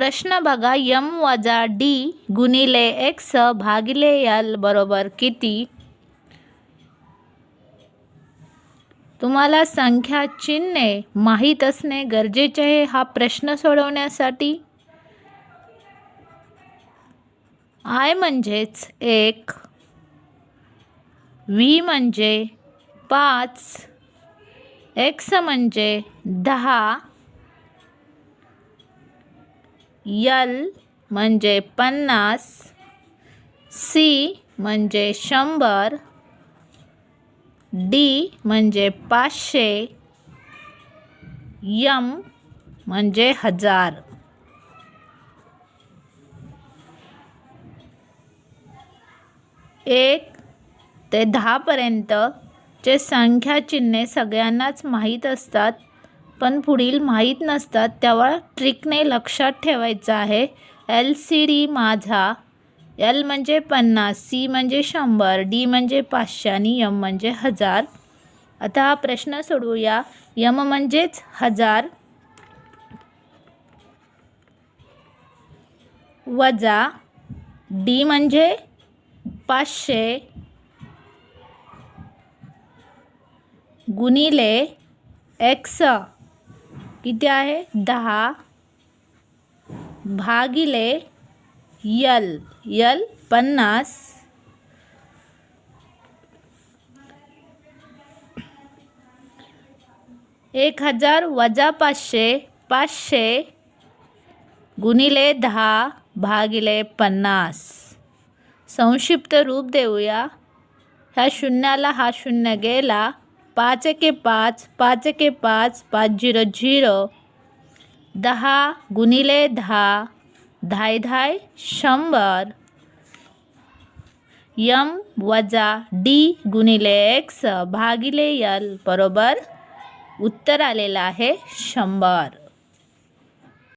प्रश्न बघा, यम वजा डी गुणिले एक्स भागिले यल बरोबर किती? तुम्हाला संख्या चिन्हे माहीत असणे गरजेचे आहे हा प्रश्न सोडवण्यासाठी. आय म्हणजेच 1, व्ही म्हणजे 5, एक्स म्हणजे 10, यल म्हणजे 50, सी म्हणजे 100, डी म्हणजे 500, यम म्हणजे 1000. एक ते 10 पर्यंतचे संख्या चिन्हे सगळ्यांनाच माहीत असतात, पण पुढील माहीत नसतात. तेव्हा ट्रिकने लक्षात ठेवायचं आहे. LCD माझा, L म्हणजे 50, C म्हणजे 100, D म्हणजे 500 आणि M म्हणजे 1000. आता हा प्रश्न सोडवूया. M म्हणजेच 1000 वजा D म्हणजे 500 गुणिले एक्स किती आहे 10 भागिले यल 50. एक 1000 वजा 500 गुणिले 10 भागिले 50. संक्षिप्त रूप देऊया. ह्या शून्याला हा शून्य गेला. 5 एके 5, 5 एके 5, 5 0 0, 10 गुणिले 10, 10 10 100, यम वजा डी गुणिले एक्स भागिले यल बरोबर उत्तर आलेलं आहे 100.